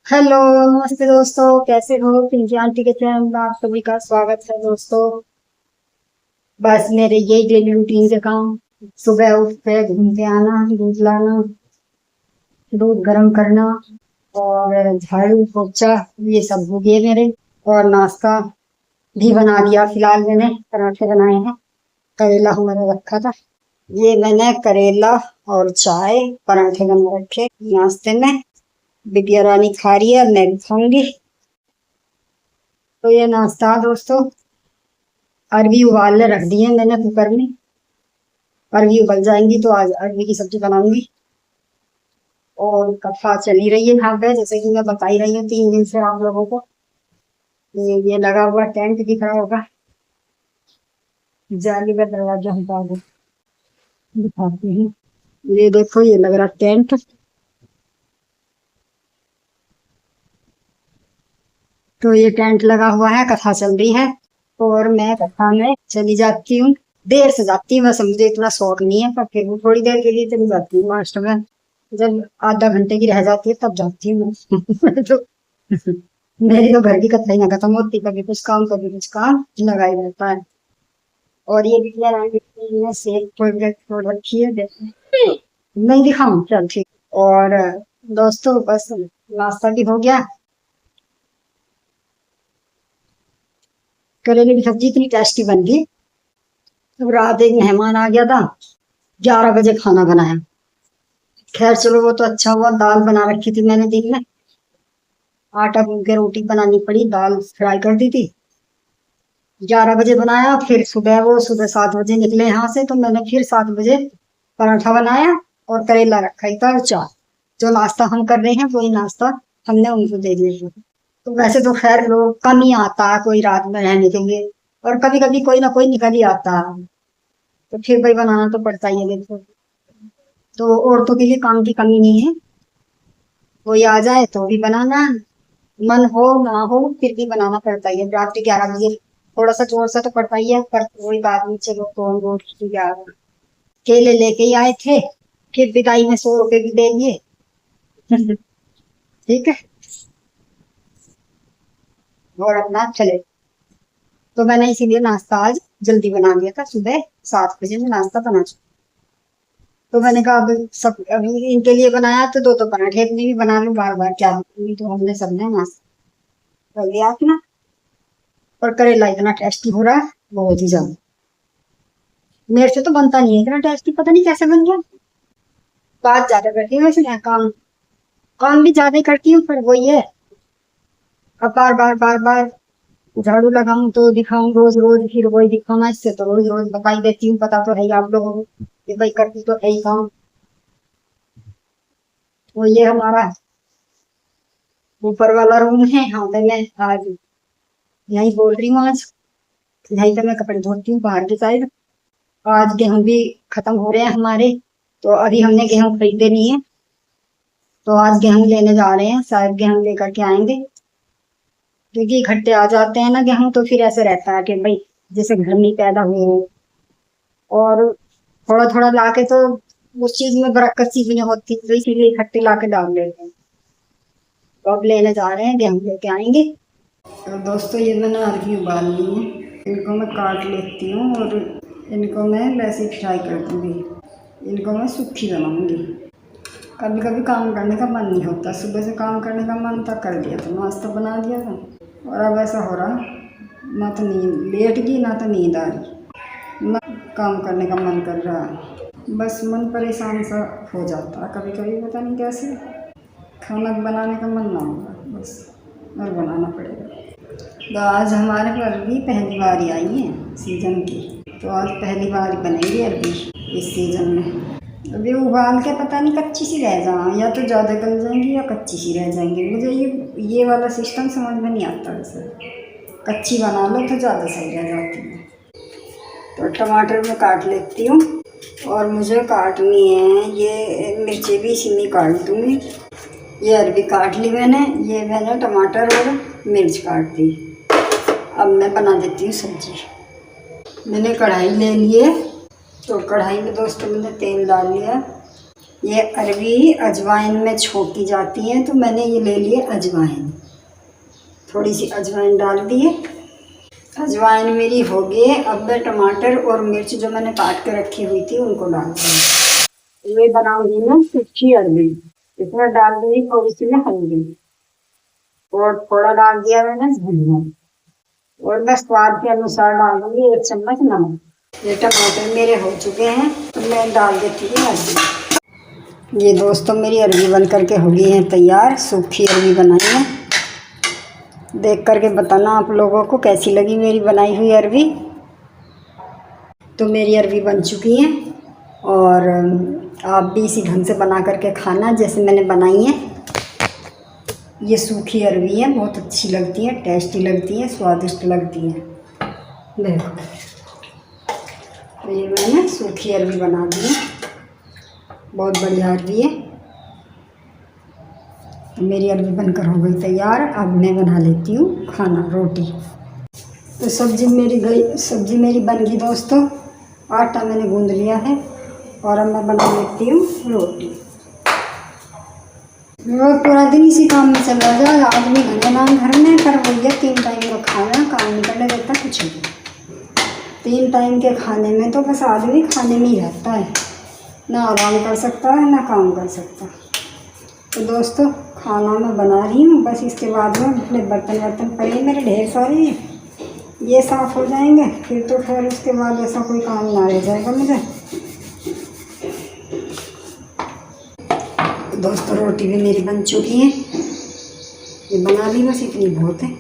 Hello. नमस्ते दोस्तों, कैसे हो? पिंकी आंटी के चैनल में आप सभी का स्वागत है दोस्तों। बस मेरे यही डेली रूटीन के काम। सुबह उठ के घूम के आना, दूध लाना, दूध गर्म करना और झाड़ू पोछा, ये सब हो गए मेरे। और नाश्ता भी बना लिया। फिलहाल मैंने पराठे बनाए हैं। करेला हमारा रखा था, ये मैंने करेला और चाय पराठे बना रखे नाश्ते में। बिटिया रानी खा रही है, मैं भी खाऊंगी। तो ये नाश्ता दोस्तों। अरबी उबालने रख दी है मैंने कुकर में। अरबी उबल जाएंगी तो आज अरबी की सब्जी बनाऊंगी। और कथा चली रही है यहाँ पे, जैसे कि मैं बता ही रही हूँ 3 दिन से आप लोगों को। ये लगा हुआ टेंट दिख रहा होगा। जाली का दरवाजा हटा दो, दिखाती हूँ। ये देखो, ये लग रहा टेंट। तो ये टेंट लगा हुआ है, कथा चल रही है। और मैं कथा में चली जाती हूँ। देर से जाती हूँ, वैसे मुझे इतना शौक नहीं है, पर फिर भी थोड़ी देर के लिए चली जाती हूँ लास्ट में। जब आधा घंटे की रह जाती है तब जाती हूँ मैं। तो मेरी तो घर की कथा ही ना खत्म होती, कभी कुछ काम कभी कुछ काम लगा ही रहता है। और ये बिटिया रानी ने सेल प्रोजेक्ट छोड़ रखी है, देखो। नहीं दिखाऊं? चल ठीक। और दोस्तों, बस नाश्ता भी हो गया। करेले की सब्जी इतनी टेस्टी बन गई। अब रात एक मेहमान आ गया था, 11 बजे खाना बनाया। खैर चलो, वो तो अच्छा हुआ। दाल बना रखी थी मैंने दिन में, आटा गूंद के रोटी बनानी पड़ी, दाल फ्राई कर दी थी। 11 बजे बनाया, फिर सुबह 7 बजे निकले यहाँ से, तो मैंने फिर 7 बजे पराठा बनाया और करेला रखा ही था और चाय। जो नाश्ता हम कर रहे हैं वही नाश्ता हमने उनको दे दिया। तो वैसे तो खैर लोग कम ही आता है कोई रात में रहने के लिए, और कभी कभी कोई ना कोई निकल ही आता है। तो फिर भाई बनाना तो पड़ता ही है देखो। तो औरतों के लिए काम की कमी नहीं है। कोई आ जाए तो भी बनाना, मन हो ना हो फिर भी बनाना पड़ता ही है। रात के 11 बजे थोड़ा सा जोर सा तो पड़ता ही है, पर कोई बात नहीं, चलो कौन रोज की 11। केले लेके ही आए थे, फिर विदाई में 100 रुपए भी दे दिए। ठीक है। और अपना चले। तो मैंने इसीलिए नाश्ता आज जल्दी बना लिया था, सुबह 7 बजे में नाश्ता बना चुका। तो मैंने कहा अब सब अभी इनके लिए बनाया तो दो तो पराठे अपने भी बना लूं, बार बार क्या बनूंगी। तो हमने सबने नाश्ता कर लिया अपना। और करेला इतना टेस्टी हो रहा है, बहुत ही ज्यादा। मेरे से तो बनता नहीं है इतना टेस्टी, पता नहीं कैसे बन गया। बात ज्यादा करती हूँ वैसे, मैं काम काम भी ज्यादा ही करती हूँ, पर वही है। अब बार बार बार बार झाड़ू लगाऊं तो दिखाऊं रोज रोज, फिर वही दिखाना, इससे तो रोज रोज बताई देती हूँ, पता तो है ही आप लोगों को कि भाई करती तो है ही काम। वो ये हमारा ऊपर वाला रूम है, यहाँ पे मैं आज यही बोल रही हूँ। आज यहीं पे मैं कपड़े धोती हूँ बाहर की साइड। आज गेहूं भी खत्म हो रहे हैं हमारे, तो अभी हमने गेहूं खरीदे नहीं है। तो आज गेहूं लेने जा रहे हैं, शायद गेहूं लेकर के आएंगे। क्योंकि इकट्ठे आ जाते हैं ना गेहूं, तो फिर ऐसे रहता है कि भाई जैसे घर में पैदा हुए हो। और थोड़ा थोड़ा लाके तो उस चीज में बरकत सी भी नहीं होती, तो इसीलिए इकट्ठे लाके डाल देते हैं। तो अब लेने जा रहे हैं, गेहूं लेके आएंगे। तो दोस्तों, ये मैंने अरबी उबाल ली है। इनको मैं काट लेती हूँ और इनको मैं वैसे फ्राई कर दूंगी। इनको मैं सूखी बनाऊंगी। कभी कभी काम करने का मन नहीं होता, सुबह से काम करने का मन था, कर दिया तो नाश्ता बना दिया था। और अब ऐसा हो रहा, ना तो नींद लेट गई ना तो नींद आ रही, ना काम करने का मन कर रहा है। बस मन परेशान सा हो जाता है कभी कभी, पता नहीं कैसे। खाना बनाने का मन ना होगा बस, और बनाना पड़ेगा। तो आज हमारे पर भी पहली बार ही आई है सीजन की, तो आज पहली बार ही बनेगी अरबी इस सीजन में। अभी उबाल के पता नहीं कच्ची सी रह जाए, या तो ज़्यादा गल जाएंगी या कच्ची सी रह जाएंगी। मुझे ये वाला सिस्टम समझ में नहीं आता वैसे। कच्ची बना लो तो ज़्यादा सही रह जाती है। तो टमाटर मैं काट लेती हूँ, और मुझे काटनी है ये मिर्ची भी इसी में काट दूँगी। ये अरबी काट ली मैंने, ये मैंने टमाटर और मिर्च काट दी। अब मैं बना देती हूँ सब्जी। मैंने कढ़ाई ले ली है, तो कढ़ाई में दोस्तों मैंने तेल डाल लिया। ये अरबी अजवाइन में छोंकी जाती है, तो मैंने ये ले लिए अजवाइन, थोड़ी सी अजवाइन डाल दिए। अजवाइन मेरी हो गई। अब मैं टमाटर और मिर्च जो मैंने काट के रखी हुई थी उनको डाल दूँगी। ये बनाऊंगी मैं सूखी अरबी। इसमें डाल दूंगी थोड़ी सी मैं हल्दी और थोड़ा डाल दिया मैंने धनिया, और मैं स्वाद के अनुसार डाल दूंगी 1 चम्मच नमक। ये टमाटर मेरे हो चुके हैं, तो मैं डाल देती हूँ अरबी। ये दोस्तों मेरी अरबी बन करके हो गई है तैयार। सूखी अरबी बनाई है। देख करके बताना आप लोगों को कैसी लगी मेरी बनाई हुई अरबी। तो मेरी अरबी बन चुकी है, और आप भी इसी ढंग से बना करके खाना जैसे मैंने बनाई है। ये सूखी अरबी है, बहुत अच्छी लगती है, टेस्टी लगती है, स्वादिष्ट लगती है। देखो, तो ये मैंने सूखी अरबी बना दी है, बहुत बढ़िया अरबी है। तो मेरी अरबी बनकर हो गई तैयार। अब मैं बना लेती हूँ खाना, रोटी। तो सब्जी मेरी बन गई दोस्तों। आटा मैंने गूंद लिया है, और अब मैं बना लेती हूँ रोटी। वो पूरा दिन इसी काम में चला जाए। आदमी घने नाम घर में कर भैया 3 टाइम का खाना, काम नहीं करने देता कुछ नहीं। 3 टाइम के खाने में तो बस आदमी खाने में ही रहता है, ना आराम कर सकता है ना काम कर सकता। तो दोस्तों खाना मैं बना रही हूँ, बस इसके बाद में अपने बर्तन पड़े मेरे ढेर सारे, ये साफ़ हो जाएंगे, फिर तो खैर उसके बाद ऐसा कोई काम ना रह जाएगा मुझे। दोस्तों रोटी भी मेरी बन चुकी है, ये बना ली, बस इतनी बहुत है।